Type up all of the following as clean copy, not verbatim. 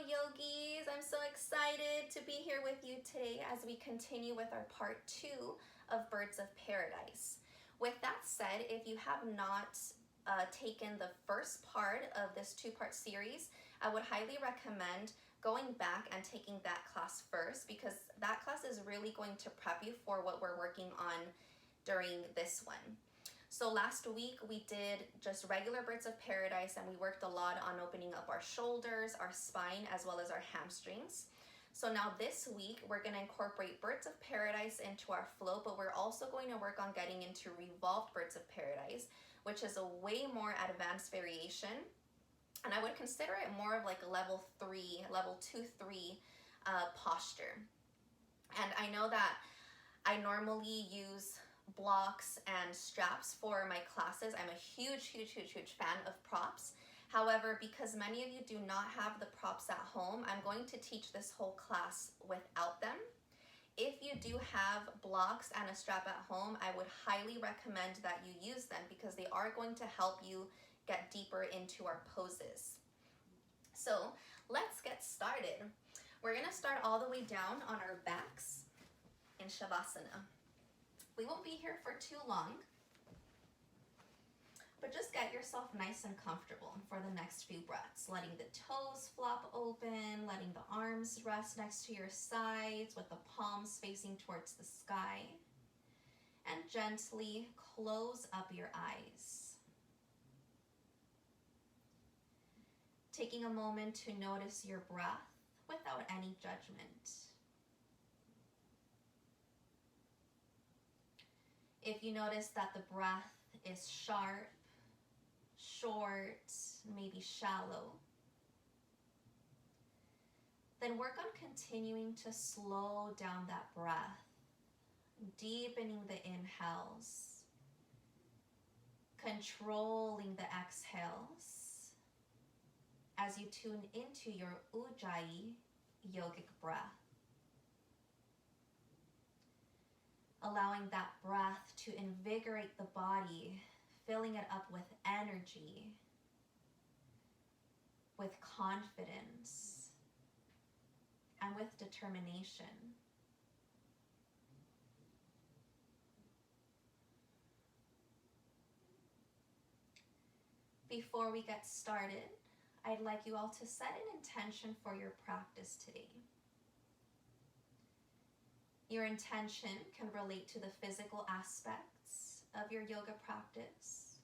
yogis, I'm so excited to be here with you today as we continue with our part 2 of Birds of Paradise. With that said, if you have not taken the first part of this 2-part series, I would highly recommend going back and taking that class first, because that class is really going to prep you for what we're working on during this one. So last week we did just regular Birds of Paradise, and we worked a lot on opening up our shoulders, our spine, as well as our hamstrings. So now this week we're going to incorporate Birds of Paradise into our flow, but we're also going to work on getting into revolved Birds of Paradise, which is a way more advanced variation. And I would consider it more of like a level 2, 3 posture. And I know that I normally use blocks and straps for my classes. I'm a huge fan of props. However, because many of you do not have the props at home, I'm going to teach this whole class without them. If you do have blocks and a strap at home, I would highly recommend that you use them, because they are going to help you get deeper into our poses. So let's get started. We're going to start all the way down on our backs in Shavasana. We won't be here for too long, but just get yourself nice and comfortable for the next few breaths, letting the toes flop open, letting the arms rest next to your sides with the palms facing towards the sky, and gently close up your eyes. Taking a moment to notice your breath without any judgment. If you notice that the breath is sharp, short, maybe shallow, then work on continuing to slow down that breath, deepening the inhales, controlling the exhales as you tune into your Ujjayi yogic breath. Allowing that breath to invigorate the body, filling it up with energy, with confidence, and with determination. Before we get started, I'd like you all to set an intention for your practice today. Your intention can relate to the physical aspects of your yoga practice.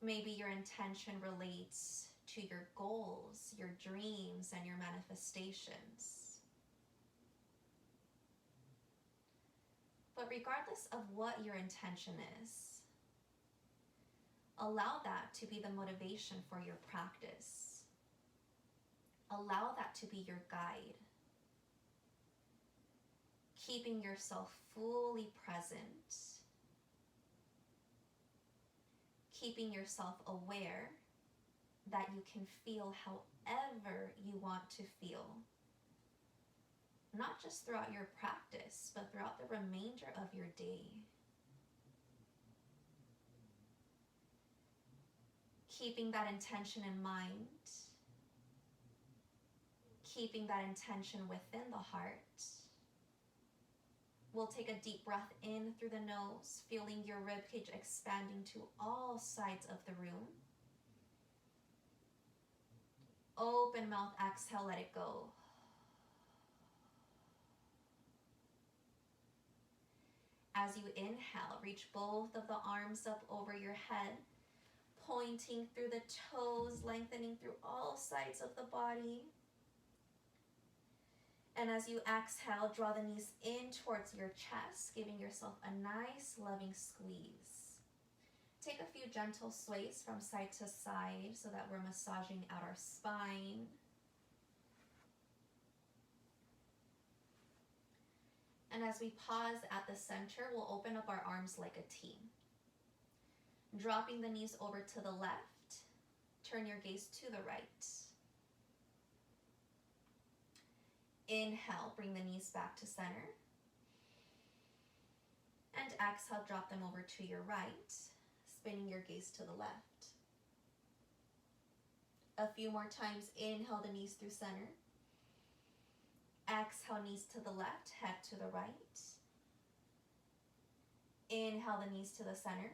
Maybe your intention relates to your goals, your dreams, and your manifestations. But regardless of what your intention is, allow that to be the motivation for your practice. Allow that to be your guide. Keeping yourself fully present, keeping yourself aware that you can feel however you want to feel, not just throughout your practice, but throughout the remainder of your day. Keeping that intention in mind, keeping that intention within the heart. We'll take a deep breath in through the nose, feeling your ribcage expanding to all sides of the room. Open mouth, exhale, let it go. As you inhale, reach both of the arms up over your head, pointing through the toes, lengthening through all sides of the body. And as you exhale, draw the knees in towards your chest, giving yourself a nice, loving squeeze. Take a few gentle sways from side to side so that we're massaging out our spine. And as we pause at the center, we'll open up our arms like a T. Dropping the knees over to the left, turn your gaze to the right. Inhale, bring the knees back to center. And exhale, drop them over to your right, spinning your gaze to the left. A few more times. Inhale the knees through center. Exhale, knees to the left, head to the right. Inhale the knees to the center.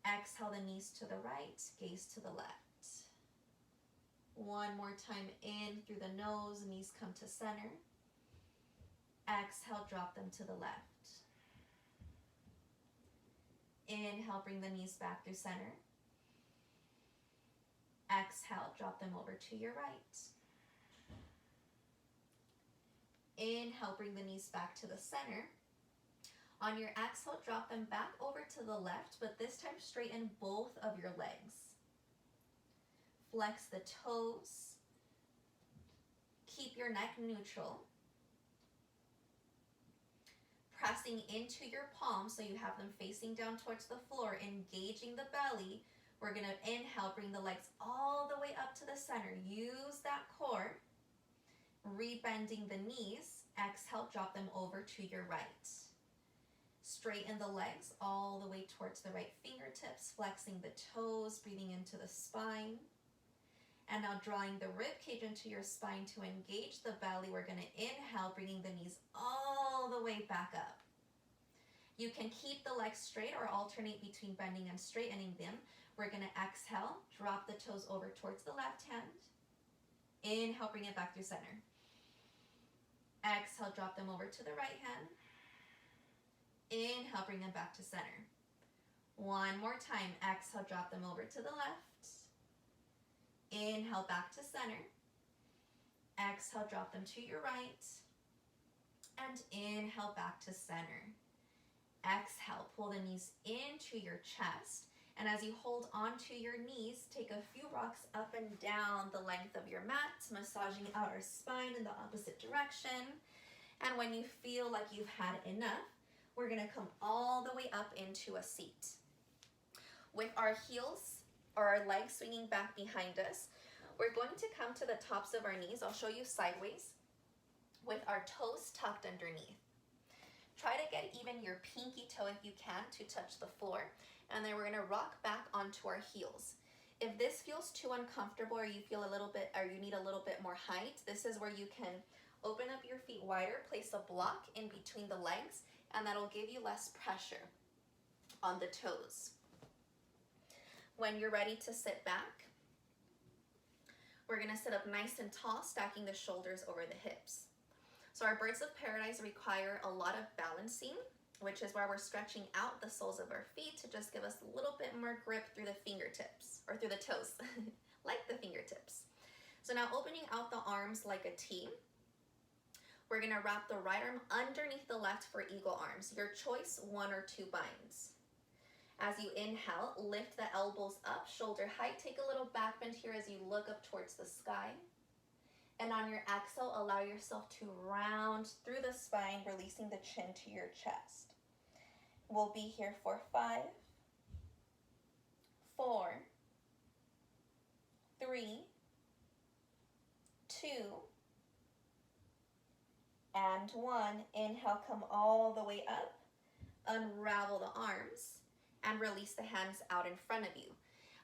Exhale the knees to the right, gaze to the left. One more time, in through the nose, knees come to center. Exhale, drop them to the left. Inhale, bring the knees back through center. Exhale, drop them over to your right. Inhale, bring the knees back to the center. On your exhale, drop them back over to the left, but this time straighten both of your legs. Flex the toes. Keep your neck neutral. Pressing into your palms so you have them facing down towards the floor, engaging the belly. We're going to inhale, bring the legs all the way up to the center. Use that core. Rebending the knees. Exhale, drop them over to your right. Straighten the legs all the way towards the right fingertips, flexing the toes, breathing into the spine. And now drawing the rib cage into your spine to engage the belly. We're going to inhale, bringing the knees all the way back up. You can keep the legs straight or alternate between bending and straightening them. We're going to exhale, drop the toes over towards the left hand. Inhale, bring it back through center. Exhale, drop them over to the right hand. Inhale, bring them back to center. One more time. Exhale, drop them over to the left. Inhale, back to center. Exhale, drop them to your right. And inhale, back to center. Exhale, pull the knees into your chest. And as you hold onto your knees, take a few rocks up and down the length of your mat, massaging outer spine in the opposite direction. And when you feel like you've had enough, we're going to come all the way up into a seat. With our heels or our legs swinging back behind us, we're going to come to the tops of our knees. I'll show you sideways with our toes tucked underneath. Try to get even your pinky toe if you can to touch the floor. And then we're going to rock back onto our heels. If this feels too uncomfortable or you feel a little bit, or you need a little bit more height, this is where you can open up your feet wider, place a block in between the legs, and that'll give you less pressure on the toes. When you're ready to sit back, we're going to sit up nice and tall, stacking the shoulders over the hips. So our birds of paradise require a lot of balancing, which is why we're stretching out the soles of our feet to just give us a little bit more grip through the fingertips, or through the toes, like the fingertips. So now opening out the arms like a T, we're gonna wrap the right arm underneath the left for eagle arms. Your choice, 1 or 2 binds. As you inhale, lift the elbows up, shoulder height. Take a little back bend here as you look up towards the sky. And on your exhale, allow yourself to round through the spine, releasing the chin to your chest. We'll be here for 5, 4, 3, 2, and 1. Inhale, come all the way up. Unravel the arms and release the hands out in front of you.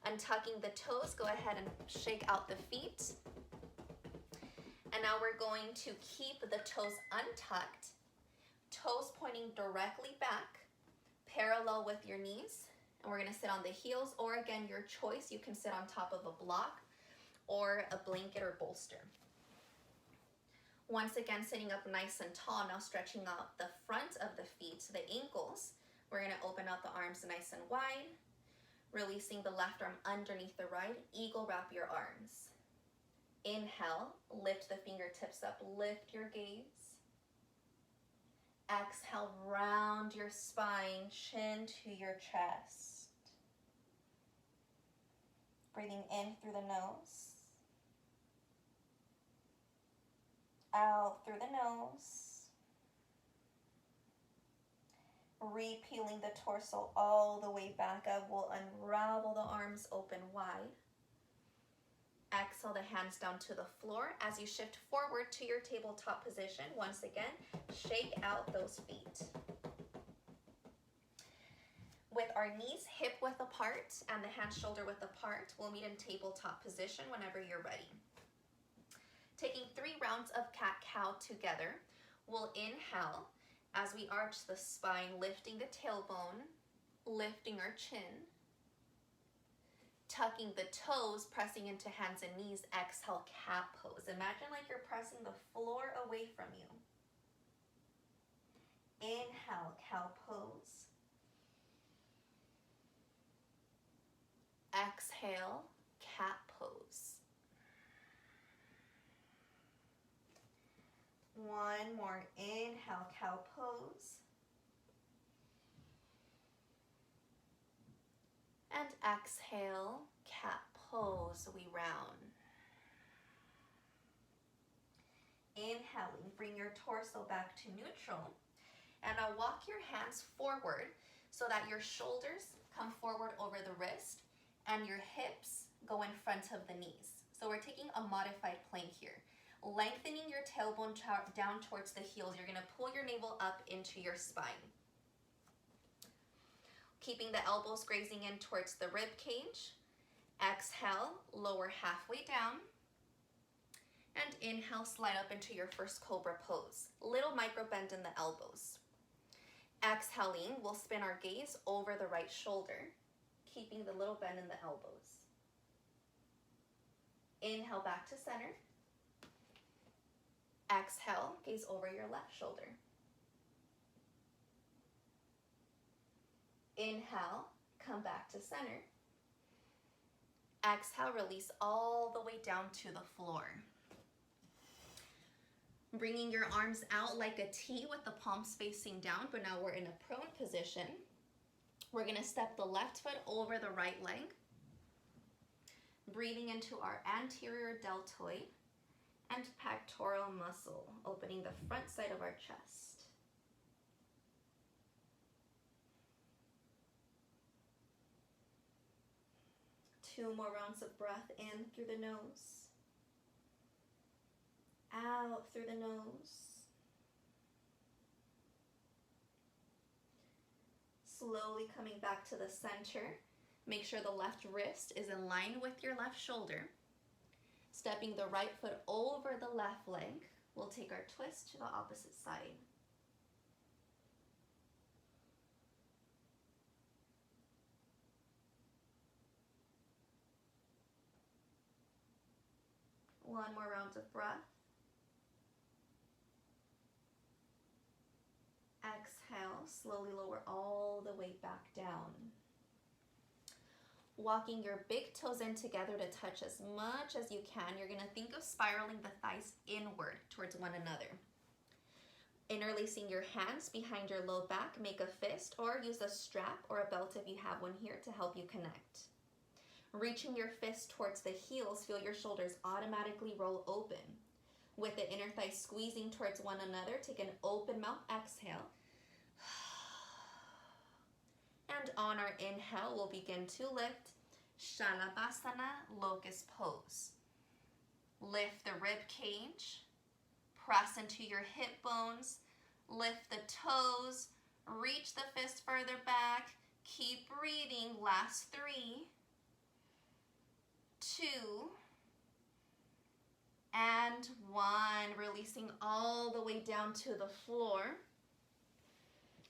Untucking the toes, go ahead and shake out the feet. And now we're going to keep the toes untucked, toes pointing directly back, parallel with your knees. And we're gonna sit on the heels, or again, your choice. You can sit on top of a block or a blanket or bolster. Once again, sitting up nice and tall, now stretching out the front of the feet to the ankles. We're gonna open out the arms nice and wide, releasing the left arm underneath the right. Eagle wrap your arms. Inhale, lift the fingertips up, lift your gaze. Exhale, round your spine, chin to your chest. Breathing in through the nose. Out through the nose. Repealing the torso all the way back up. We'll unravel the arms open wide. Exhale the hands down to the floor. As you shift forward to your tabletop position, once again, shake out those feet. With our knees hip width apart and the hand shoulder width apart, we'll meet in tabletop position whenever you're ready. Taking 3 rounds of cat-cow together, we'll inhale as we arch the spine, lifting the tailbone, lifting our chin, tucking the toes, pressing into hands and knees. Exhale, cat pose. Imagine like you're pressing the floor away from you. Inhale, cow pose. Exhale, cat pose. One more. Inhale, cow pose. And exhale, cat pose. We round. Inhaling, bring your torso back to neutral. And now walk your hands forward so that your shoulders come forward over the wrist and your hips go in front of the knees. So we're taking a modified plank here. Lengthening your tailbone down towards the heels. You're gonna pull your navel up into your spine. Keeping the elbows grazing in towards the rib cage. Exhale, lower halfway down. And inhale, slide up into your first cobra pose. Little micro bend in the elbows. Exhaling, we'll spin our gaze over the right shoulder, keeping the little bend in the elbows. Inhale back to center. Exhale, gaze over your left shoulder. Inhale, come back to center. Exhale, release all the way down to the floor. Bringing your arms out like a T with the palms facing down, but now we're in a prone position. We're gonna step the left foot over the right leg. Breathing into our anterior deltoid and pectoral muscle, opening the front side of our chest. Two more rounds of breath in through the nose. Out through the nose. Slowly coming back to the center. Make sure the left wrist is in line with your left shoulder. Stepping the right foot over the left leg. We'll take our twist to the opposite side. One more round of breath. Exhale, slowly lower all the weight back down. Walking your big toes in together to touch as much as you can. You're gonna think of spiraling the thighs inward towards one another. Interlacing your hands behind your low back, make a fist or use a strap or a belt if you have one here to help you connect. Reaching your fist towards the heels, feel your shoulders automatically roll open. With the inner thighs squeezing towards one another, take an open mouth exhale. And on our inhale, we'll begin to lift Shalabhasana, locust pose. Lift the rib cage, press into your hip bones, lift the toes, reach the fist further back, keep breathing, last 3, 2, and 1. Releasing all the way down to the floor.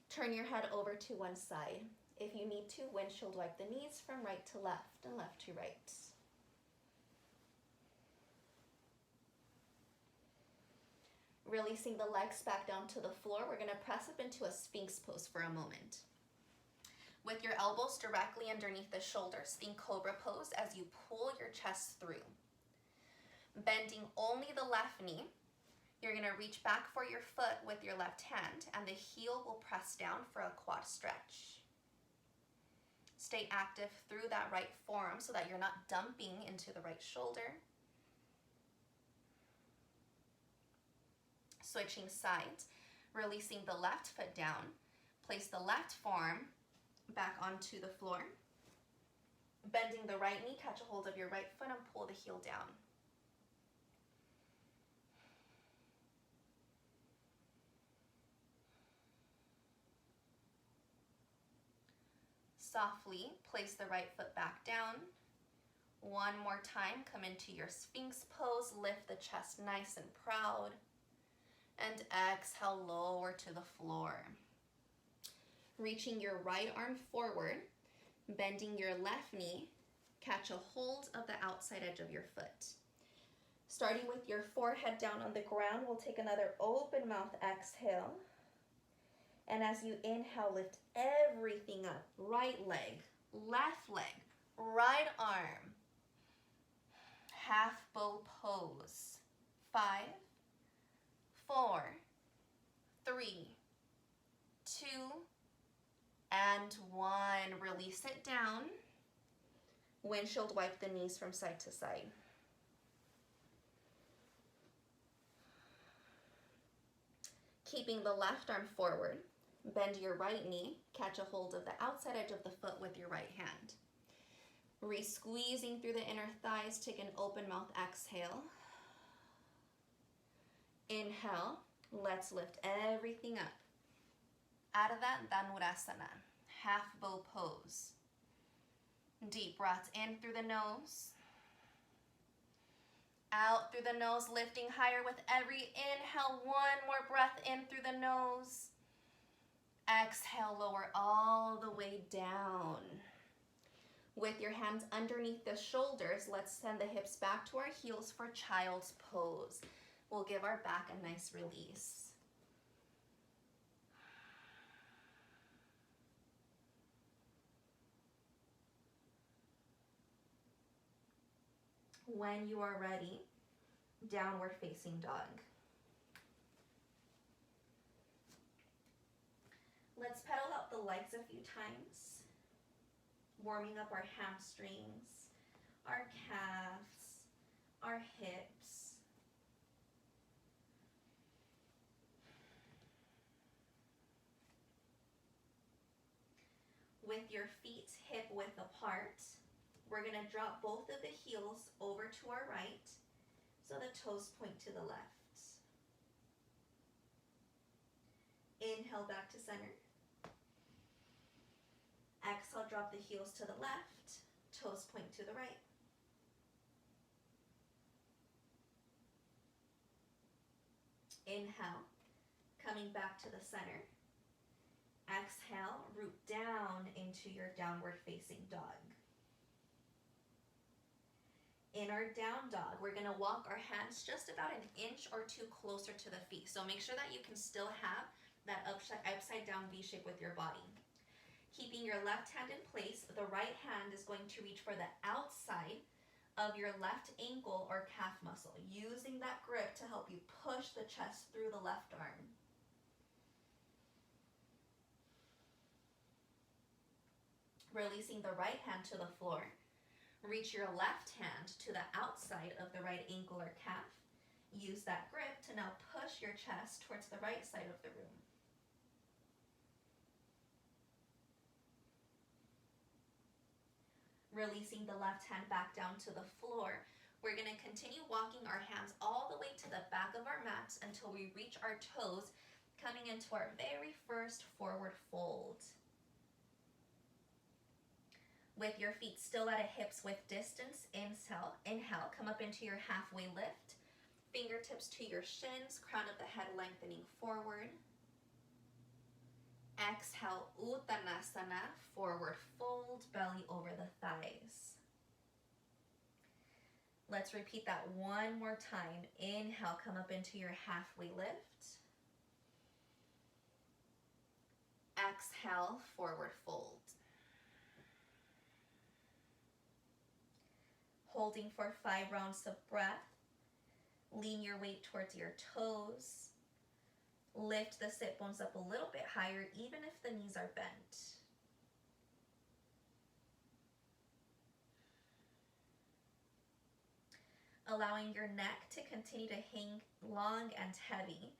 Turn your head over to one side. If you need to, windshield wipe the knees from right to left and left to right. Releasing the legs back down to the floor, we're gonna press up into a Sphinx pose for a moment. With your elbows directly underneath the shoulders, think cobra pose as you pull your chest through. Bending only the left knee, you're gonna reach back for your foot with your left hand and the heel will press down for a quad stretch. Stay active through that right forearm so that you're not dumping into the right shoulder. Switching sides, releasing the left foot down, place the left forearm back onto the floor. Bending the right knee, catch a hold of your right foot and pull the heel down. Softly place the right foot back down. One more time, come into your Sphinx pose, lift the chest nice and proud, and exhale, lower to the floor. Reaching your right arm forward, bending your left knee, catch a hold of the outside edge of your foot. Starting with your forehead down on the ground, we'll take another open mouth exhale. And as you inhale, lift everything up. Right leg, left leg, right arm. Half bow pose. 5, 4, 3, 2, and 1. Release it down. Windshield wipe the knees from side to side. Keeping the left arm forward, bend your right knee, catch a hold of the outside edge of the foot with your right hand. Re-squeezing through the inner thighs, take an open mouth exhale. Inhale, let's lift everything up. Ardha Dhanurasana, half bow pose. Deep breaths in through the nose. Out through the nose, lifting higher with every inhale. One more breath in through the nose. Exhale, lower all the way down. With your hands underneath the shoulders, let's send the hips back to our heels for child's pose. We'll give our back a nice release. When you are ready, downward facing dog. Let's pedal out the legs a few times, warming up our hamstrings, our calves, our hips. With your feet hip width apart, we're going to drop both of the heels over to our right so the toes point to the left. Inhale back to center. Exhale, drop the heels to the left, toes point to the right. Inhale, coming back to the center. Exhale, root down into your downward facing dog. In our down dog, we're gonna walk our hands just about an inch or two closer to the feet. So make sure that you can still have that upside down V shape with your body. Keeping your left hand in place, the right hand is going to reach for the outside of your left ankle or calf muscle, using that grip to help you push the chest through the left arm. Releasing the right hand to the floor. Reach your left hand to the outside of the right ankle or calf. Use that grip to now push your chest towards the right side of the room. Releasing the left hand back down to the floor. We're going to continue walking our hands all the way to the back of our mats until we reach our toes, coming into our very first forward fold. With your feet still at a hips width distance, inhale, come up into your halfway lift. Fingertips to your shins, crown of the head lengthening forward. Exhale, Uttanasana, forward fold, belly over the thighs. Let's repeat that one more time. Inhale, come up into your halfway lift. Exhale, forward fold. Holding for 5 rounds of breath. Lean your weight towards your toes. Lift the sit bones up a little bit higher, even if the knees are bent. Allowing your neck to continue to hang long and heavy.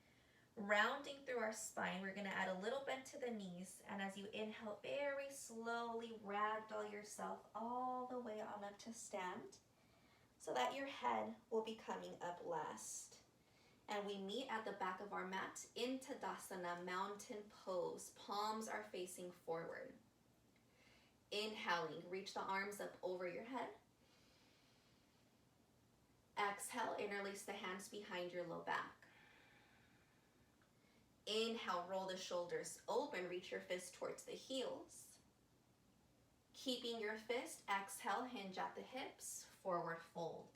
Rounding through our spine, we're going to add a little bend to the knees, and as you inhale, very slowly ragdoll yourself all the way on up to stand, so that your head will be coming up last. And we meet at the back of our mat into Tadasana, mountain pose. Palms are facing forward. Inhaling, reach the arms up over your head. Exhale, interlace the hands behind your low back. Inhale, roll the shoulders open, reach your fist towards the heels. Keeping your fist, exhale, hinge at the hips, forward fold.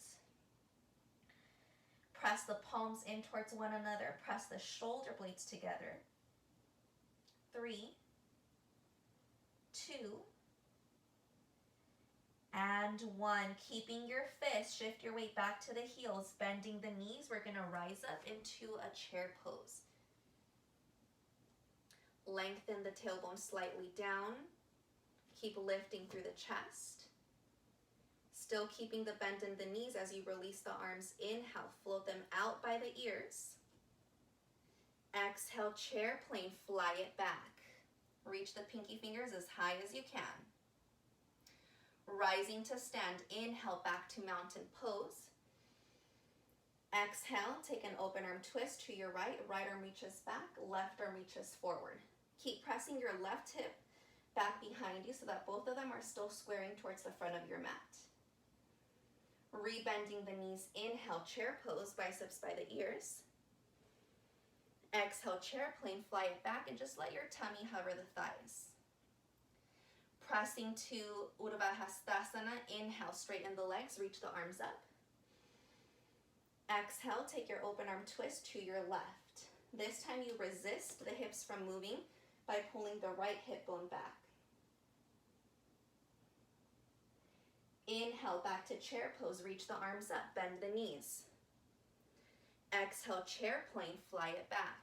Press the palms in towards one another. Press the shoulder blades together. 3, 2, and 1. Keeping your fist, shift your weight back to the heels, bending the knees. We're gonna rise up into a chair pose. Lengthen the tailbone slightly down. Keep lifting through the chest. Still keeping the bend in the knees as you release the arms. Inhale, float them out by the ears. Exhale, chair plane, fly it back. Reach the pinky fingers as high as you can. Rising to stand, inhale, back to mountain pose. Exhale, take an open arm twist to your right. Right arm reaches back, left arm reaches forward. Keep pressing your left hip back behind you so that both of them are still squaring towards the front of your mat. Rebending the knees, inhale, chair pose, biceps by the ears. Exhale, chair plane, fly it back, and just let your tummy hover the thighs. Pressing to Urdhva Hastasana, inhale, straighten the legs, reach the arms up. Exhale, take your open arm twist to your left. This time you resist the hips from moving by pulling the right hip bone back. Inhale, back to chair pose, reach the arms up, bend the knees. Exhale, chair plane, fly it back.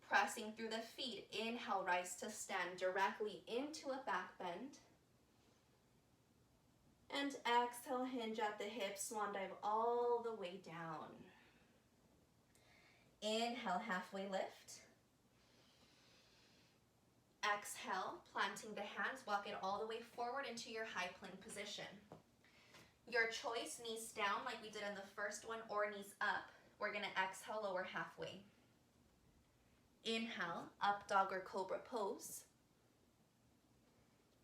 Pressing through the feet, inhale, rise to stand directly into a back bend. And exhale, hinge at the hips, swan dive all the way down. Inhale, halfway lift. Exhale, planting the hands, walk it all the way forward into your high plank position. Your choice, knees down like we did in the first one, or knees up. We're gonna exhale, lower halfway. Inhale, up dog or cobra pose.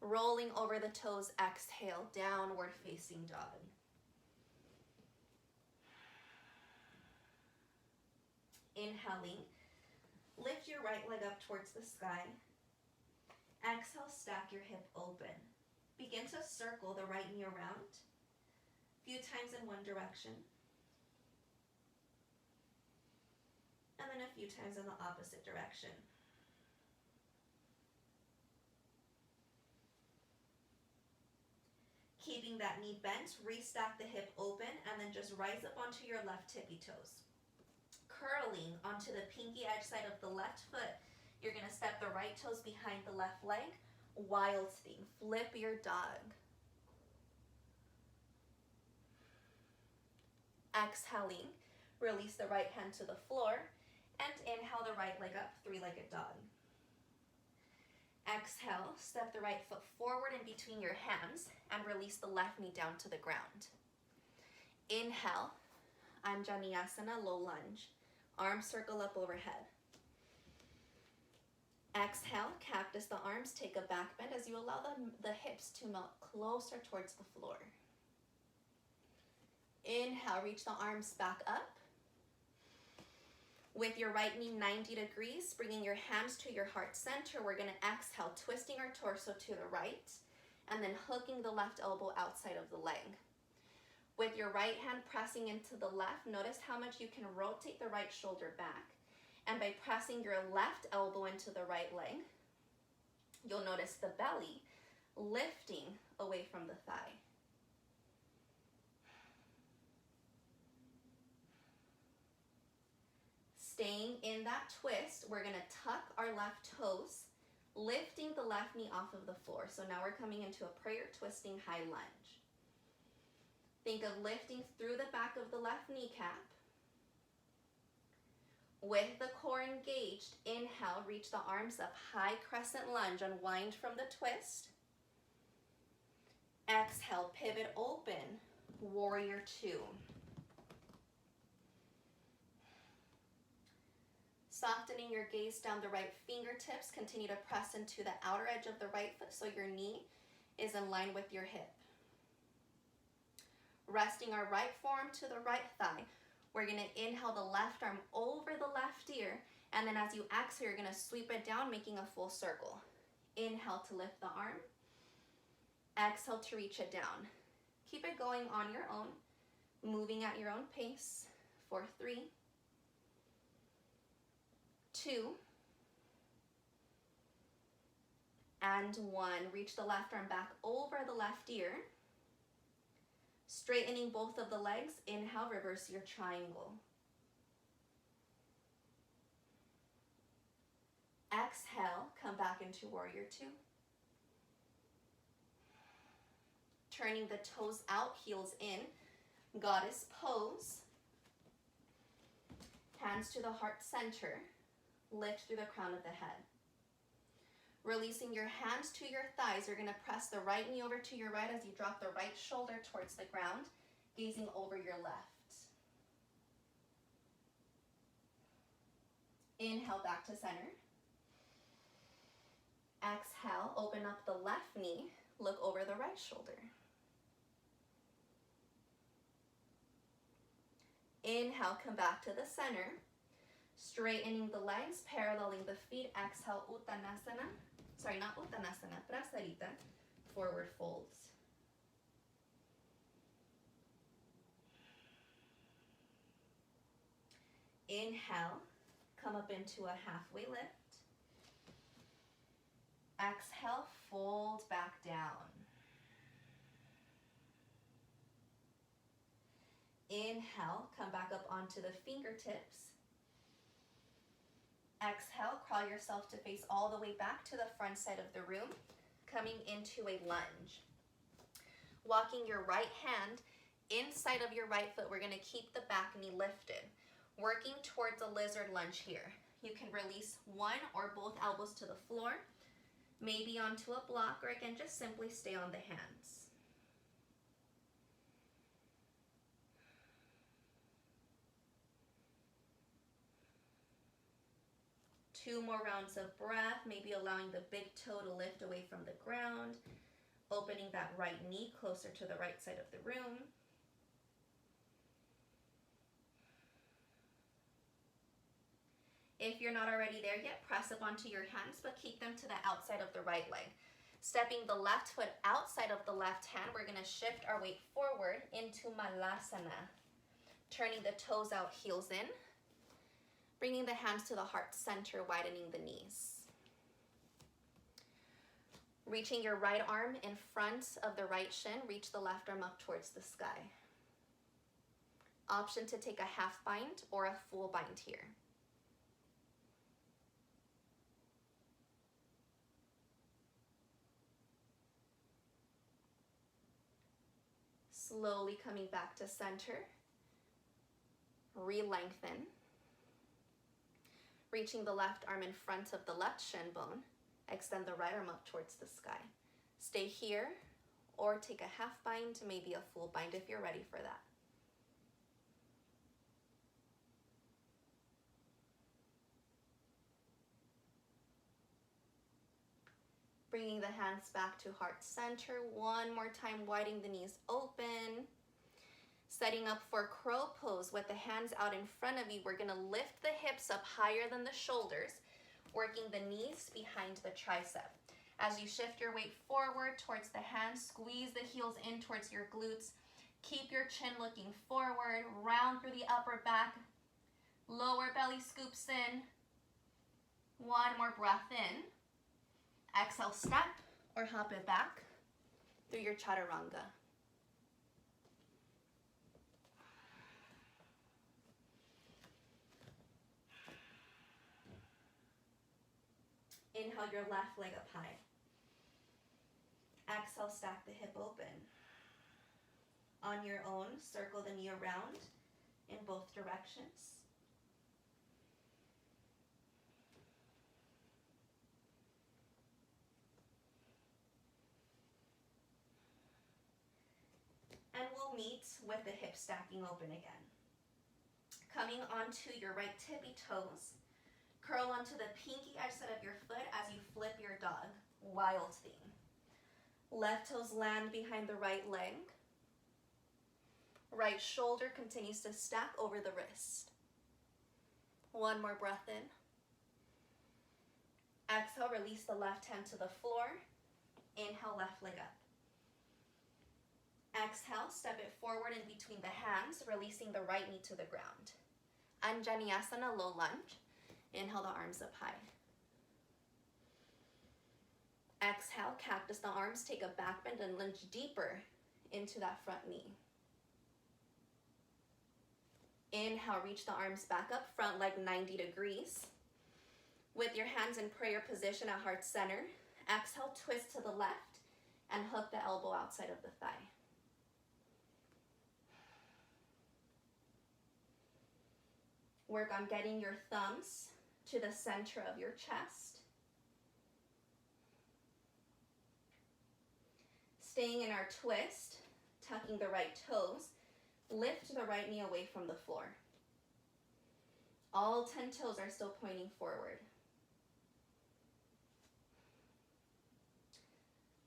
Rolling over the toes, exhale, downward facing dog. Inhaling, lift your right leg up towards the sky. Exhale, stack your hip open. Begin to circle the right knee around. A few times in one direction. And then a few times in the opposite direction. Keeping that knee bent, restack the hip open, and then just rise up onto your left tippy toes. Curling onto the pinky edge side of the left foot. You're gonna step the right toes behind the left leg. Wild thing, flip your dog. Exhaling, release the right hand to the floor, and inhale the right leg up, three-legged dog. Exhale, step the right foot forward in between your hands and release the left knee down to the ground. Inhale, Anjaneyasana, low lunge. Arms circle up overhead. Exhale, cactus the arms, take a back bend as you allow the hips to melt closer towards the floor. Inhale, reach the arms back up. With your right knee 90 degrees, bringing your hands to your heart center, we're gonna exhale, twisting our torso to the right, and then hooking the left elbow outside of the leg. With your right hand pressing into the left, notice how much you can rotate the right shoulder back. And by pressing your left elbow into the right leg, you'll notice the belly lifting away from the thigh. Staying in that twist, we're gonna tuck our left toes, lifting the left knee off of the floor. So now we're coming into a prayer twisting high lunge. Think of lifting through the back of the left kneecap. With the core engaged, inhale, reach the arms up, high crescent lunge, unwind from the twist. Exhale, pivot open, warrior two. Softening your gaze down the right fingertips, continue to press into the outer edge of the right foot so your knee is in line with your hip. Resting our right forearm to the right thigh, we're going to inhale the left arm over the left ear, and then as you exhale, you're going to sweep it down, making a full circle. Inhale to lift the arm. Exhale to reach it down. Keep it going on your own, moving at your own pace for 3, 2, and 1. Reach the left arm back over the left ear. Straightening both of the legs. Inhale, reverse your triangle. Exhale, come back into warrior 2. Turning the toes out, heels in. Goddess pose. Hands to the heart center. Lift through the crown of the head. Releasing your hands to your thighs, you're going to press the right knee over to your right as you drop the right shoulder towards the ground, gazing over your left. Inhale back to center. Exhale, open up the left knee, look over the right shoulder. Inhale, come back to the center. Straightening the legs, paralleling the feet. Exhale, Uttanasana. Sorry, not Uttanasana, Prasarita. Forward folds. Inhale, come up into a halfway lift. Exhale, fold back down. Inhale, come back up onto the fingertips. Exhale, crawl yourself to face all the way back to the front side of the room, coming into a lunge. Walking your right hand inside of your right foot, we're going to keep the back knee lifted. Working towards a lizard lunge here. You can release one or both elbows to the floor, maybe onto a block, or again, just simply stay on the hands. 2 more rounds of breath, maybe allowing the big toe to lift away from the ground, opening that right knee closer to the right side of the room. If you're not already there yet, press up onto your hands, but keep them to the outside of the right leg. Stepping the left foot outside of the left hand, we're going to shift our weight forward into Malasana. Turning the toes out, heels in. Bringing the hands to the heart center, widening the knees. Reaching your right arm in front of the right shin, reach the left arm up towards the sky. Option to take a half bind or a full bind here. Slowly coming back to center. Re-lengthen. Reaching the left arm in front of the left shin bone. Extend the right arm up towards the sky. Stay here or take a half bind, maybe a full bind if you're ready for that. Bringing the hands back to heart center. One more time, widening the knees open. Setting up for crow pose with the hands out in front of you. We're going to lift the hips up higher than the shoulders, working the knees behind the tricep. As you shift your weight forward towards the hands, squeeze the heels in towards your glutes. Keep your chin looking forward, round through the upper back. Lower belly scoops in. One more breath in. Exhale, step or hop it back through your chaturanga. Inhale your left leg up high. Exhale, stack the hip open. On your own, circle the knee around in both directions. And we'll meet with the hips stacking open again. Coming onto your right tippy toes, Curl onto the pinky edge side of your foot as you flip your dog. Wild thing. Left toes land behind the right leg. Right shoulder continues to stack over the wrist. One more breath in. Exhale, release the left hand to the floor. Inhale, left leg up. Exhale, step it forward in between the hands, releasing the right knee to the ground. Vinyasa, low lunge. Inhale the arms up high. Exhale, cactus the arms, take a back bend and lunge deeper into that front knee. Inhale, reach the arms back up, front leg 90 degrees. With your hands in prayer position at heart center, exhale, twist to the left and hook the elbow outside of the thigh. Work on getting your thumbs to the center of your chest. Staying in our twist, tucking the right toes, lift the right knee away from the floor. All 10 toes are still pointing forward.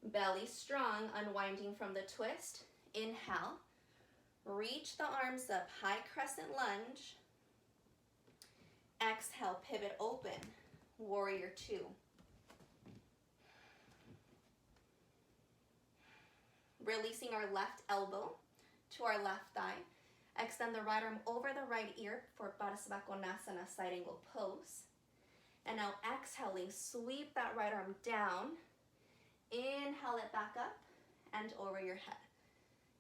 Belly strong, unwinding from the twist. Inhale, reach the arms up, high crescent lunge. Exhale, pivot open, warrior two. Releasing our left elbow to our left thigh. Extend the right arm over the right ear for Parsva Konasana, side angle pose. And now exhaling, sweep that right arm down. Inhale it back up and over your head.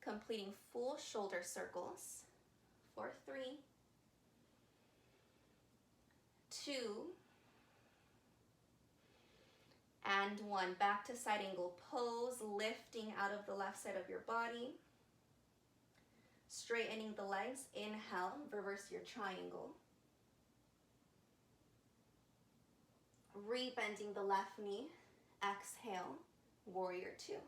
Completing full shoulder circles for 3, 2, and 1. Back to side angle pose, lifting out of the left side of your body. Straightening the legs. Inhale, reverse your triangle. Rebending the left knee. Exhale, warrior two.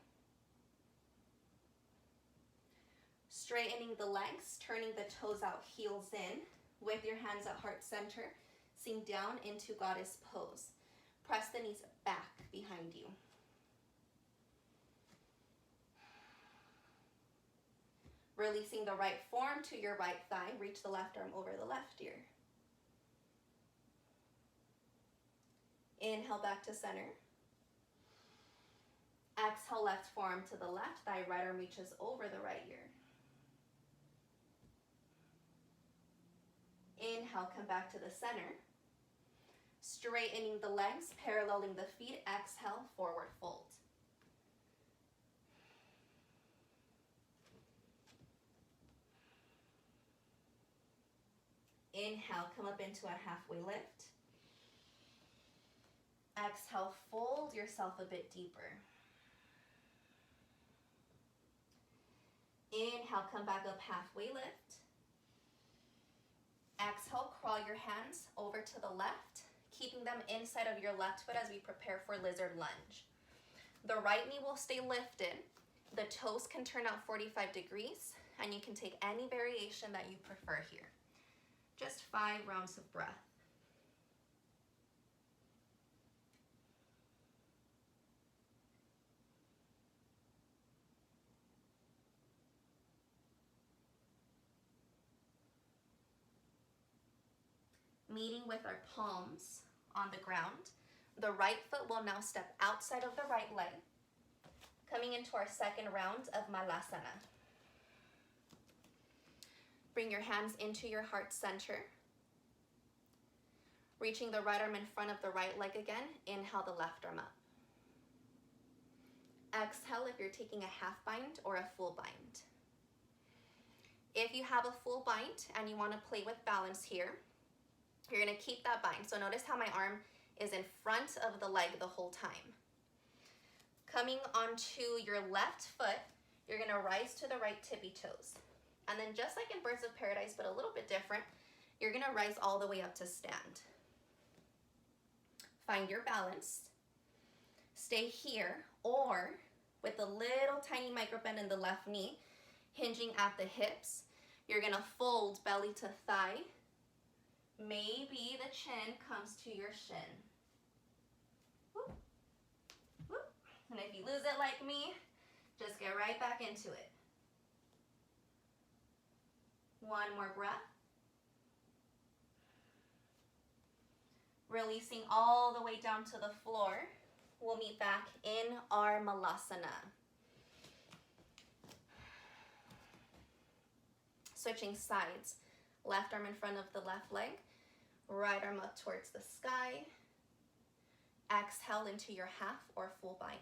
Straightening the legs, turning the toes out, heels in. With your hands at heart center, sink down into goddess pose. Press the knees back behind you. Releasing the right forearm to your right thigh, reach the left arm over the left ear. Inhale back to center. Exhale, left forearm to the left thigh, right arm reaches over the right ear. Inhale, come back to the center. Straightening the legs, paralleling the feet. Exhale, forward fold. Inhale, come up into a halfway lift. Exhale, fold yourself a bit deeper. Inhale, come back up, halfway lift. Exhale, crawl your hands over to the left, keeping them inside of your left foot as we prepare for lizard lunge. The right knee will stay lifted. The toes can turn out 45 degrees, and you can take any variation that you prefer here. Just 5 rounds of breath. Meeting with our palms on the ground. The right foot will now step outside of the right leg, coming into our second round of Malasana. Bring your hands into your heart center. Reaching the right arm in front of the right leg again. Inhale the left arm up. Exhale if you're taking a half bind or a full bind. If you have a full bind and you want to play with balance here, you're going to keep that bind. So notice how my arm is in front of the leg the whole time. Coming onto your left foot, you're going to rise to the right tippy toes. And then just like in Birds of Paradise, but a little bit different, you're going to rise all the way up to stand. Find your balance. Stay here, or with a little tiny micro bend in the left knee, hinging at the hips, you're going to fold belly to thigh, Maybe the chin comes to your shin. Whoop, whoop. And if you lose it like me, just get right back into it. One more breath. Releasing all the way down to the floor. We'll meet back in our Malasana. Switching sides. Left arm in front of the left leg. Right arm up towards the sky. Exhale into your half or full bind.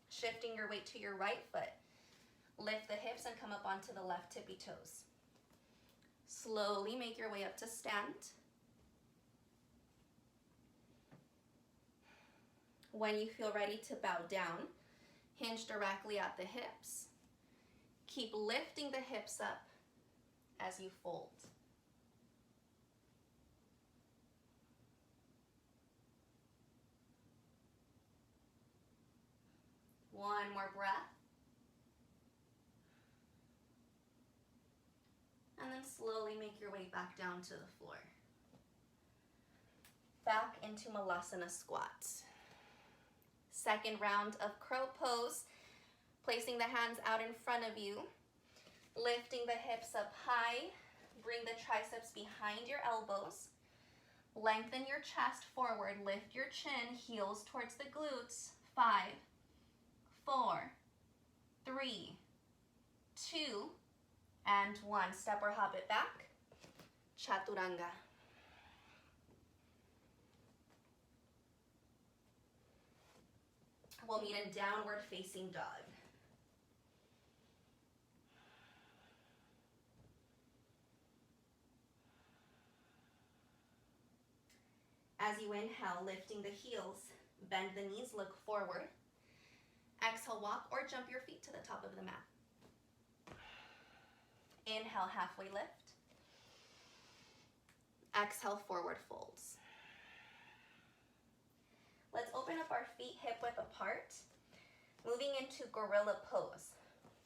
Shifting your weight to your right foot. Lift the hips and come up onto the left tippy toes. Slowly make your way up to stand. When you feel ready to bow down, hinge directly at the hips. Keep lifting the hips up as you fold. One more breath. And then slowly make your way back down to the floor. Back into Malasana squat. Second round of crow pose. Placing the hands out in front of you. Lifting the hips up high. Bring the triceps behind your elbows. Lengthen your chest forward. Lift your chin, heels towards the glutes. 5, 4, 3, 2, and 1. Step or hop it back. Chaturanga. We'll meet in downward facing dog. As you inhale, lifting the heels, bend the knees, look forward. Exhale, walk or jump your feet to the top of the mat. Inhale, halfway lift. Exhale, forward folds. Let's open up our feet hip width apart, moving into gorilla pose.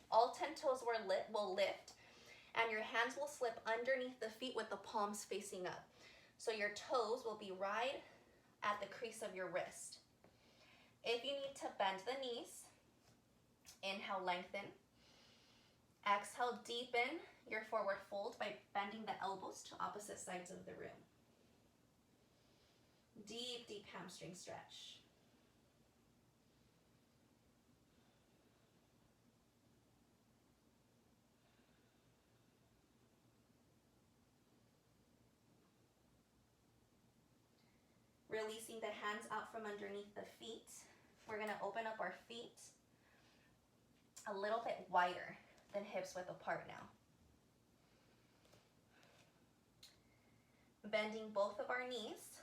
All 10 toes will lift, and your hands will slip underneath the feet with the palms facing up. So your toes will be right at the crease of your wrist. If you need to bend the knees, inhale, lengthen. Exhale, deepen your forward fold by bending the elbows to opposite sides of the room. Deep, deep hamstring stretch. Releasing the hands out from underneath the feet. We're going to open up our feet a little bit wider than hips width apart now. Bending both of our knees.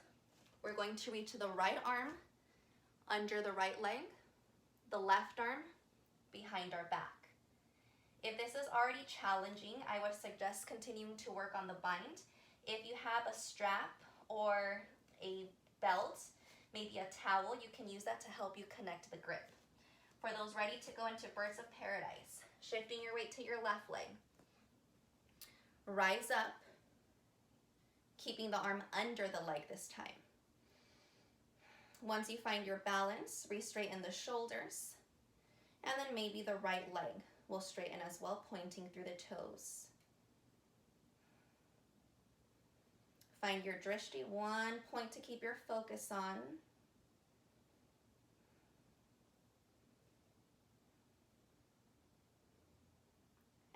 We're going to reach the right arm under the right leg, the left arm behind our back. If this is already challenging, I would suggest continuing to work on the bind. If you have a strap or a belt, maybe a towel, you can use that to help you connect the grip. For those ready to go into birds of paradise, shifting your weight to your left leg. Rise up, keeping the arm under the leg this time. Once you find your balance, re-straighten the shoulders, and then maybe the right leg will straighten as well, pointing through the toes. Find your drishti, one point to keep your focus on.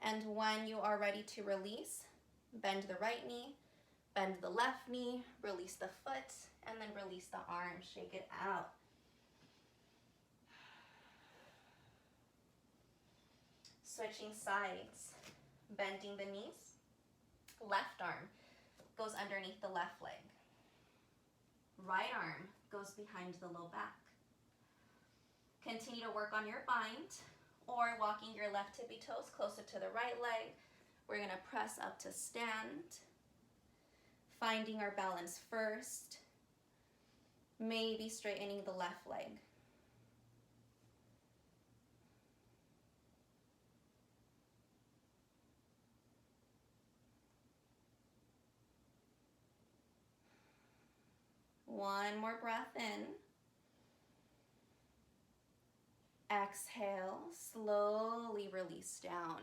And when you are ready to release, bend the right knee, bend the left knee, release the foot, and then release the arm, shake it out. Switching sides, bending the knees, left arm goes underneath the left leg. Right arm goes behind the low back. Continue to work on your bind or walking your left tippy toes closer to the right leg. We're going to press up to stand, finding our balance first, maybe straightening the left leg. One more breath in. Exhale, slowly release down.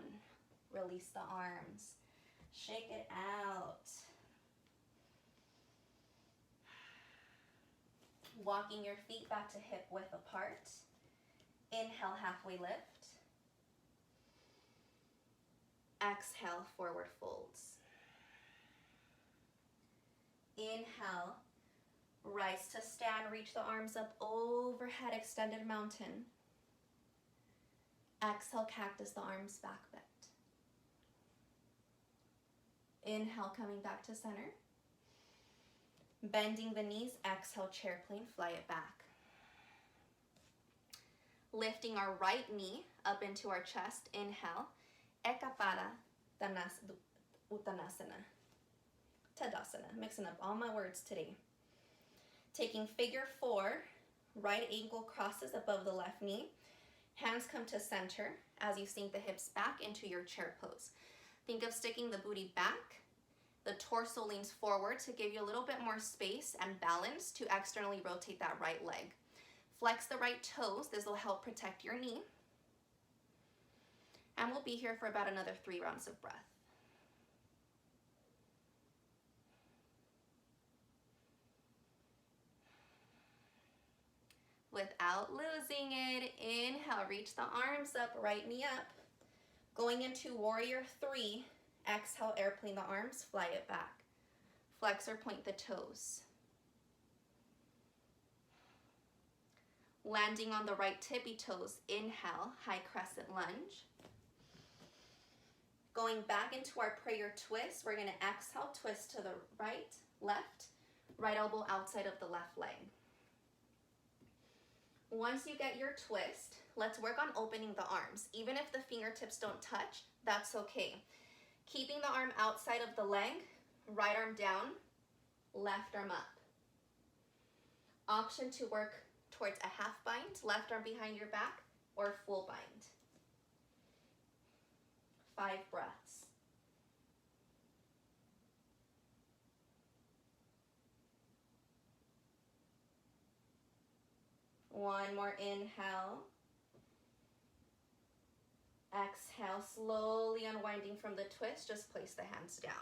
Release the arms. Shake it out. Walking your feet back to hip width apart. Inhale, halfway lift. Exhale, forward folds. Inhale, rise to stand, reach the arms up overhead, extended mountain. Exhale, cactus, the arms back bent. Inhale, coming back to center. Bending the knees, exhale, chair plane, fly it back. Lifting our right knee up into our chest, inhale. Ekapada, Uttanasana. Tadasana, mixing up all my words today. Taking figure 4, right ankle crosses above the left knee. Hands come to center as you sink the hips back into your chair pose. Think of sticking the booty back. The torso leans forward to give you a little bit more space and balance to externally rotate that right leg. Flex the right toes. This will help protect your knee. And we'll be here for about another 3 rounds of breath. Without losing it, inhale, reach the arms up, right knee up. Going into warrior 3, exhale, airplane the arms, fly it back. Flex or point the toes. Landing on the right tippy toes, inhale, high crescent lunge. Going back into our prayer twist, we're gonna exhale, twist to the right, left, right elbow outside of the left leg. Once you get your twist, let's work on opening the arms. Even if the fingertips don't touch, that's okay. Keeping the arm outside of the leg, right arm down, left arm up. Option to work towards a half bind, left arm behind your back, or full bind. 5 breaths. One more inhale. Exhale, slowly unwinding from the twist, just place the hands down.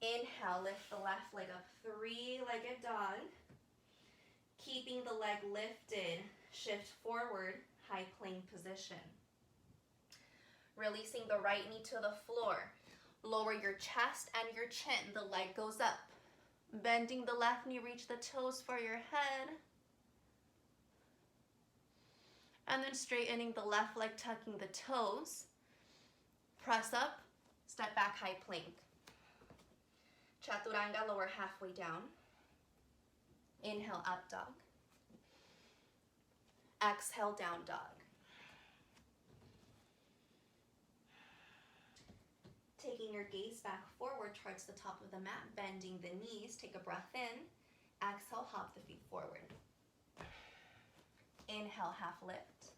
Inhale, lift the left leg up, 3-legged dog. Keeping the leg lifted, shift forward, high plank position. Releasing the right knee to the floor. Lower your chest and your chin, the leg goes up. Bending the left knee, reach the toes for your head. And then straightening the left leg, tucking the toes. Press up, step back, high plank. Chaturanga, lower halfway down. Inhale, up dog. Exhale, down dog. Taking your gaze back forward towards the top of the mat, bending the knees, take a breath in. Exhale, hop the feet forward. Inhale, half lift.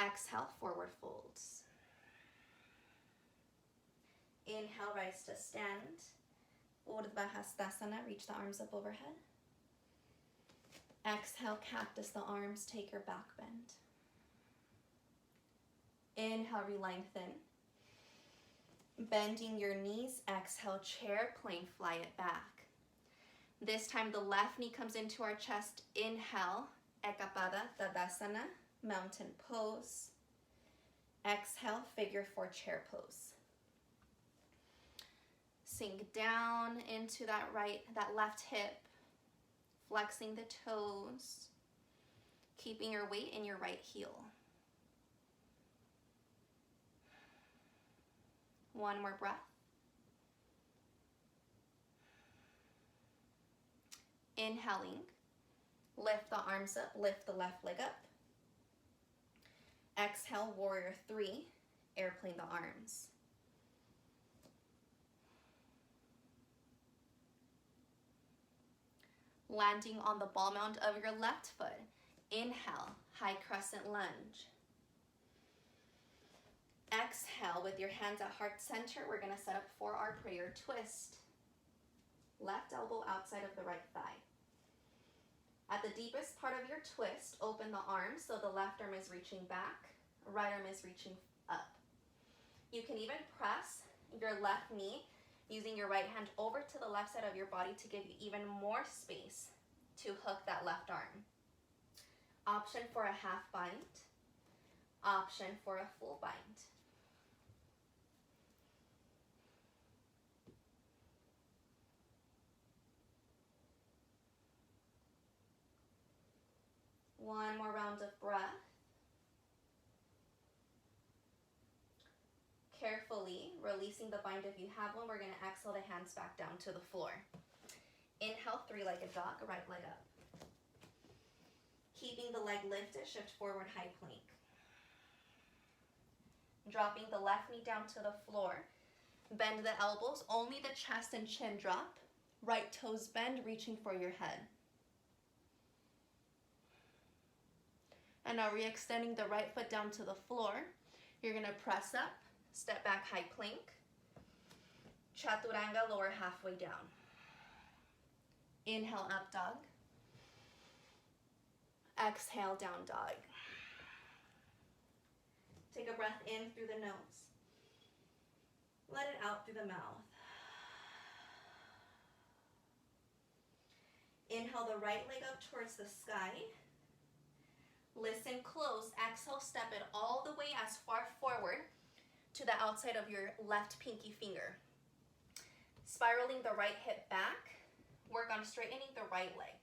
Exhale, forward folds. Inhale, rise to stand. Urdhva Hastasana, reach the arms up overhead. Exhale, cactus the arms, take your back bend. Inhale, re-lengthen. Bending your knees, exhale, chair plane, fly it back. This time the left knee comes into our chest. Inhale, Ekapada Tadasana, mountain pose. Exhale, figure 4 chair pose. Sink down into that left hip, flexing the toes, keeping your weight in your right heel. One more breath. Inhaling, lift the arms up, lift the left leg up. Exhale, warrior 3, airplane the arms. Landing on the ball mound of your left foot. Inhale, high crescent lunge. Exhale, with your hands at heart center, we're gonna set up for our prayer twist. Left elbow outside of the right thigh. At the deepest part of your twist, open the arms so the left arm is reaching back, right arm is reaching up. You can even press your left knee using your right hand over to the left side of your body to give you even more space to hook that left arm. Option for a half bind, option for a full bind. One more round of breath. Carefully releasing the bind if you have one. We're going to exhale the hands back down to the floor. Inhale, three-legged dog, right leg up. Keeping the leg lifted, shift forward, high plank. Dropping the left knee down to the floor. Bend the elbows, only the chest and chin drop. Right toes bend, reaching for your head. And now re-extending the right foot down to the floor. You're going to press up, step back, high plank. Chaturanga, lower halfway down. Inhale, up dog. Exhale, down dog. Take a breath in through the nose. Let it out through the mouth. Inhale the right leg up towards the sky. Listen close. Exhale, step it all the way as far forward to the outside of your left pinky finger. Spiraling the right hip back. Work on straightening the right leg.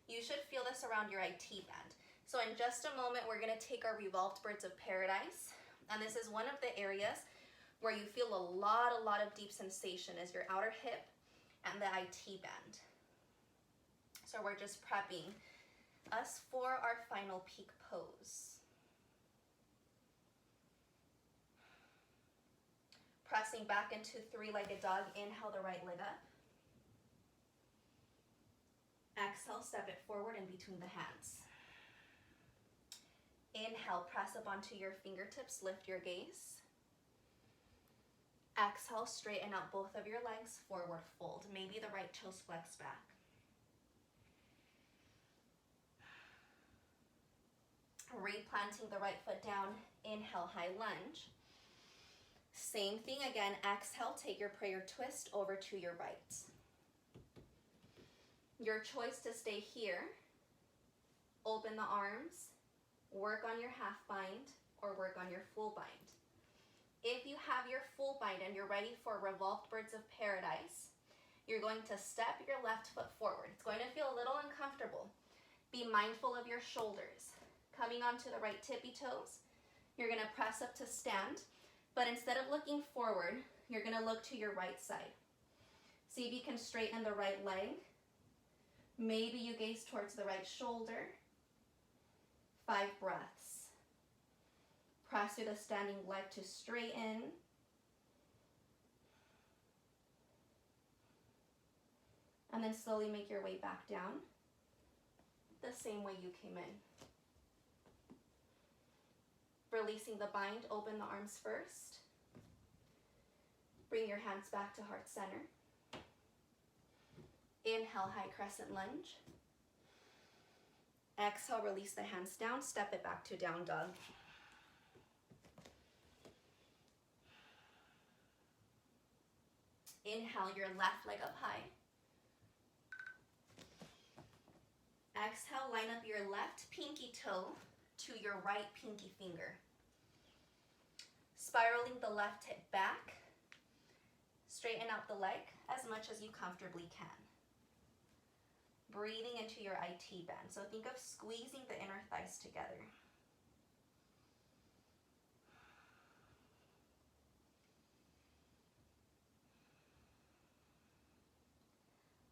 You should feel this around your IT band. So in just a moment, we're going to take our revolved birds of paradise. And this is one of the areas where you feel a lot of deep sensation is your outer hip and the IT band. So we're just prepping us for our final peak pose. Pressing back into three-legged dog. Inhale the right leg up. Exhale, step it forward in between the hands. Inhale, press up onto your fingertips, lift your gaze. Exhale, straighten out both of your legs, forward fold. Maybe the right toes flex back. Replanting the right foot down, inhale, high lunge. Same thing again, exhale, take your prayer twist over to your right. Your choice to stay here, open the arms, work on your half bind, or work on your full bind. If you have your full bind and you're ready for revolved birds of paradise, you're going to step your left foot forward. It's going to feel a little uncomfortable. Be mindful of your shoulders. Coming onto the right tippy toes, you're going to press up to stand, but instead of looking forward, you're going to look to your right side. See if you can straighten the right leg. Maybe you gaze towards the right shoulder. 5 breaths. Press through the standing leg to straighten. And then slowly make your way back down the same way you came in. Releasing the bind, open the arms first. Bring your hands back to heart center. Inhale, high crescent lunge. Exhale, release the hands down, step it back to down dog. Inhale, your left leg up high. Exhale, line up your left pinky toe to your right pinky finger. Spiraling the left hip back. Straighten out the leg as much as you comfortably can. Breathing into your IT band. So think of squeezing the inner thighs together.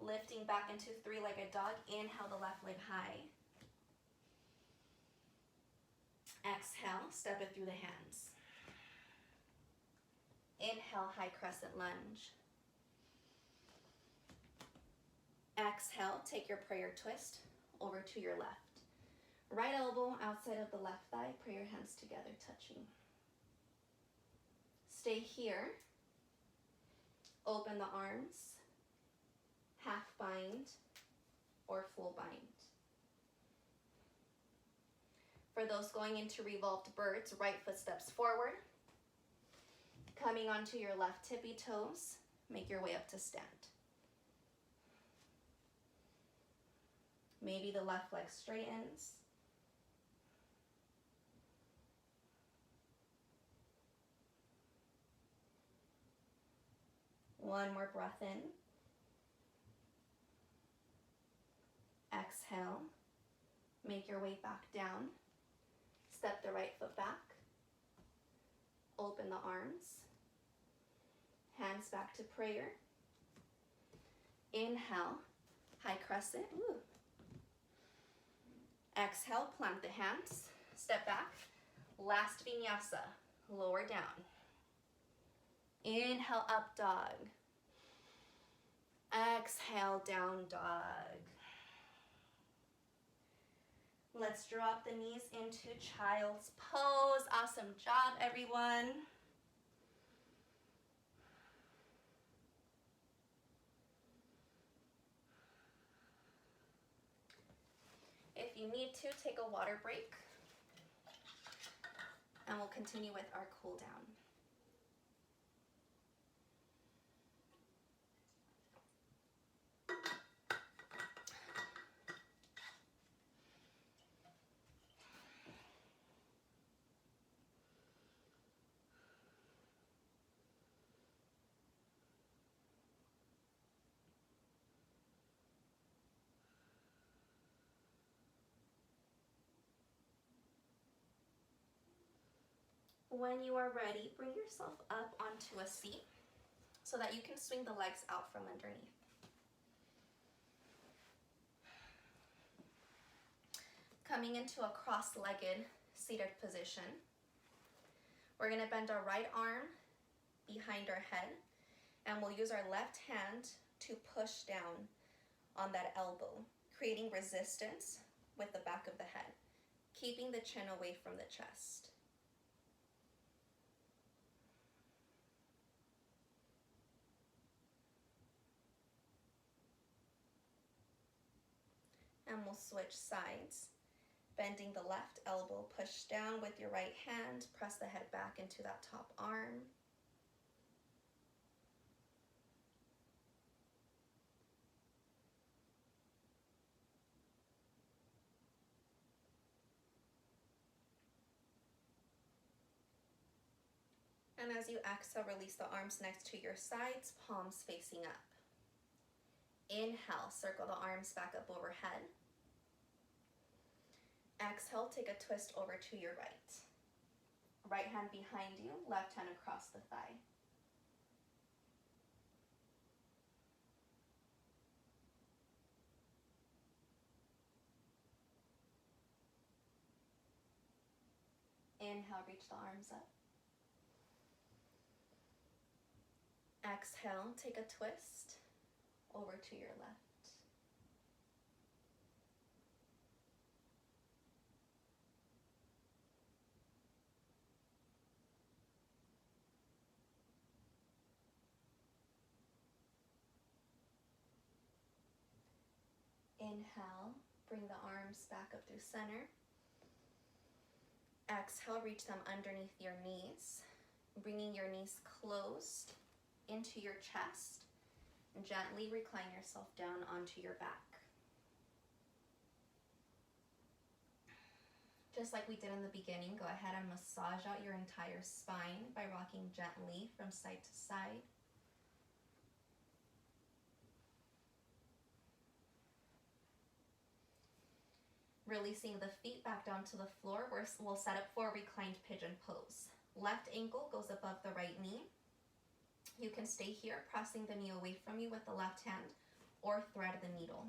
Lifting back into three-legged dog. Inhale the left leg high. Exhale, step it through the hands. Inhale, high crescent lunge. Exhale, take your prayer twist over to your left. Right elbow outside of the left thigh, pray your hands together, touching. Stay here. Open the arms. half bind, or full bind. For those going into revolved birds, right foot steps forward. Coming onto your left tippy toes, make your way up to stand. Maybe the left leg straightens. One more breath in. Exhale. Make your way back down. Step the right foot back. Open the arms. Hands back to prayer. Inhale, high crescent. Ooh. Exhale, plant the hands. Step back. Last vinyasa, lower down. Inhale, up dog. Exhale, down dog. Let's drop the knees into child's pose. Awesome job, everyone. If you need to, take a water break, and we'll continue with our cool down. When you are ready, bring yourself up onto a seat so that you can swing the legs out from underneath. Coming into a cross-legged seated position, we're going to bend our right arm behind our head, and we'll use our left hand to push down on that elbow, creating resistance with the back of the head, keeping the chin away from the chest. And we'll switch sides. Bending the left elbow, push down with your right hand, press the head back into that top arm. And as you exhale, release the arms next to your sides, palms facing up. Inhale, circle the arms back up overhead. Exhale, take a twist over to your right. Right hand behind you, left hand across the thigh. Inhale, reach the arms up. Exhale, take a twist over to your left. Inhale, bring the arms back up through center. Exhale, reach them underneath your knees, bringing your knees closed into your chest. And gently recline yourself down onto your back. Just like we did in the beginning, go ahead and massage out your entire spine by rocking gently from side to side. Releasing the feet back down to the floor, we'll set up for a reclined pigeon pose. Left ankle goes above the right knee. You can stay here, pressing the knee away from you with the left hand, or thread the needle.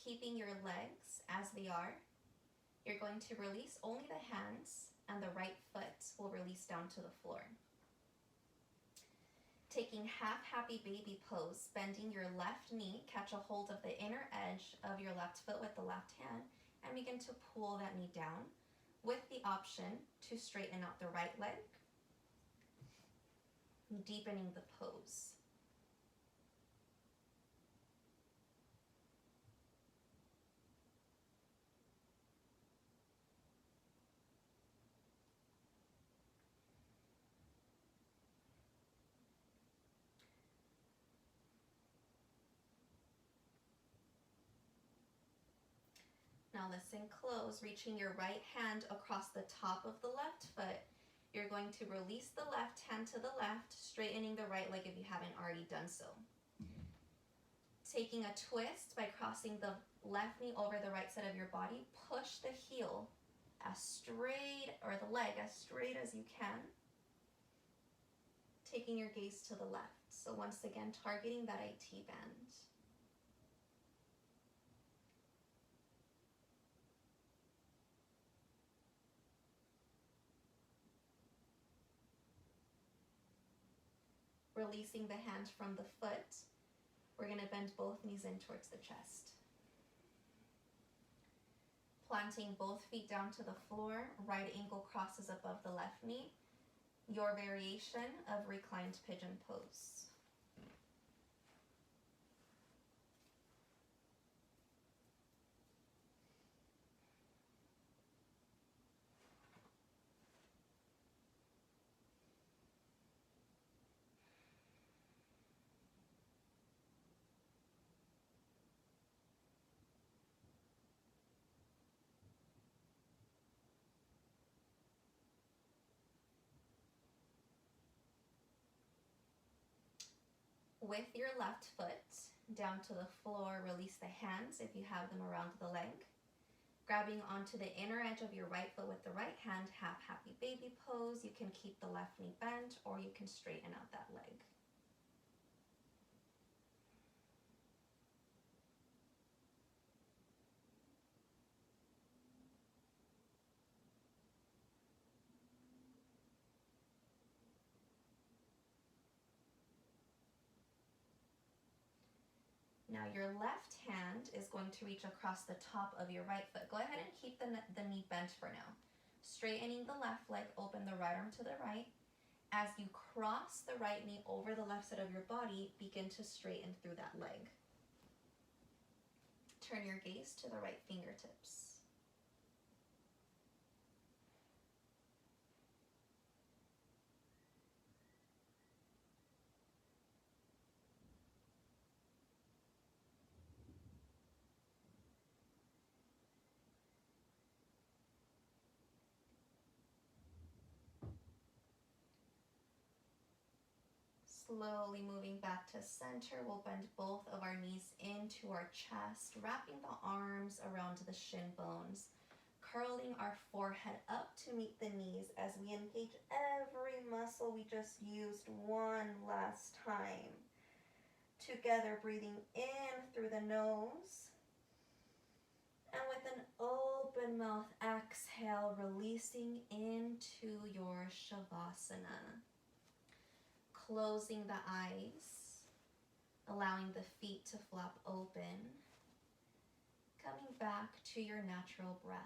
keeping your legs as they are, you're going to release only the hands, and the right foot will release down to the floor. Taking half happy baby pose, bending your left knee, catch a hold of the inner edge of your left foot with the left hand, and begin to pull that knee down with the option to straighten out the right leg, deepening the pose. Now listen close, reaching your right hand across the top of the left foot. You're going to release the left hand to the left, straightening the right leg if you haven't already done so. Taking a twist by crossing the left knee over the right side of your body, push the heel as straight, or the leg as straight as you can. Taking your gaze to the left. So once again, targeting that IT band. Releasing the hand from the foot, we're going to bend both knees in towards the chest. Planting both feet down to the floor, right ankle crosses above the left knee. Your variation of reclined pigeon pose. With your left foot down to the floor, release the hands if you have them around the leg. Grabbing onto the inner edge of your right foot with the right hand, half happy baby pose. You can keep the left knee bent, or you can straighten out that leg. Now your left hand is going to reach across the top of your right foot. Go ahead and keep the knee bent for now. Straightening the left leg, open the right arm to the right. As you cross the right knee over the left side of your body, begin to straighten through that leg. Turn your gaze to the right fingertips. Slowly moving back to center, we'll bend both of our knees into our chest, wrapping the arms around the shin bones, curling our forehead up to meet the knees as we engage every muscle we just used one last time. Together, breathing in through the nose, and with an open mouth exhale, releasing into your Shavasana. Closing the eyes, allowing the feet to flop open, coming back to your natural breath.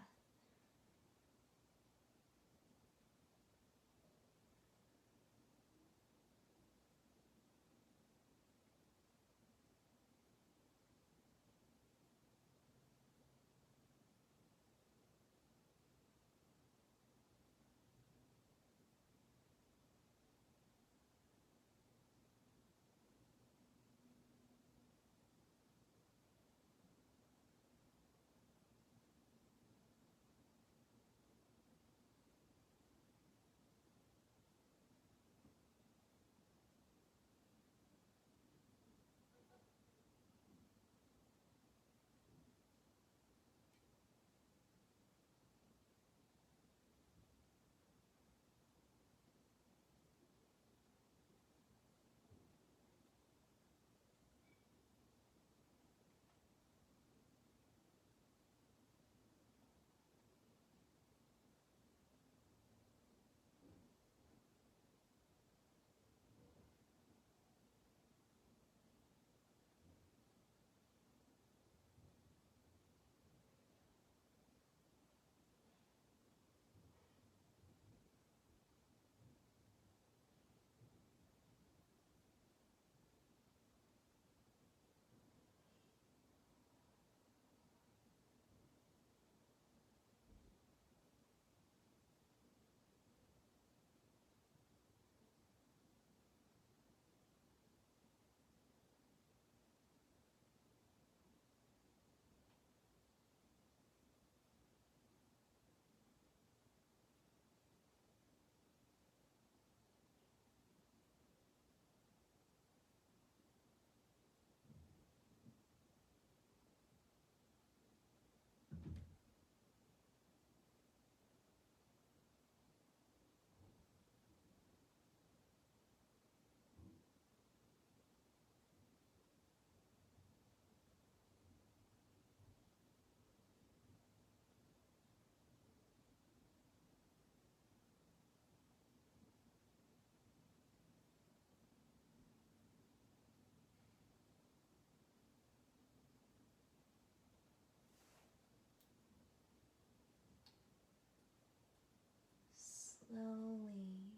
slowly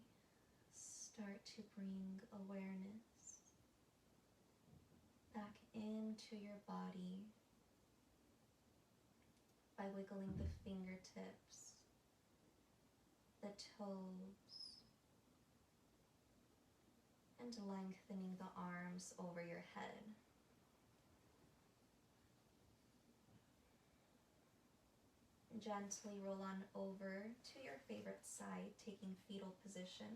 start to bring awareness back into your body by wiggling the fingertips, the toes, and lengthening the arms over your head. Gently roll on over to your favorite side, taking fetal position.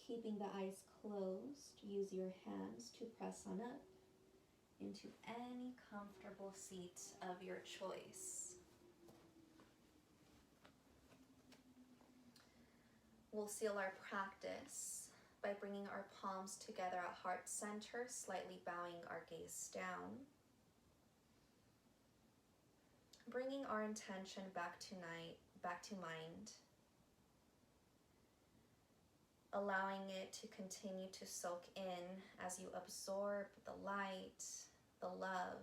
Keeping the eyes closed, use your hands to press on up into any comfortable seat of your choice. We'll seal our practice by bringing our palms together at heart center, slightly bowing our gaze down. Bringing our intention back to mind. Allowing it to continue to soak in as you absorb the light, the love,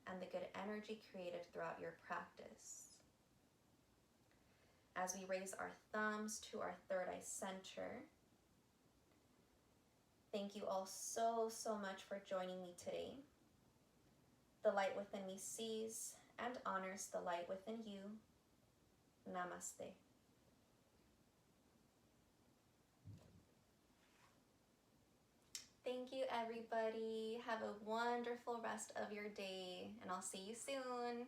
and the good energy created throughout your practice. As we raise our thumbs to our third eye center, thank you all so much for joining me today. The light within me sees and honors the light within you. Namaste. Thank you, everybody. Have a wonderful rest of your day, and I'll see you soon.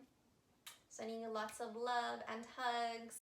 Sending you lots of love and hugs.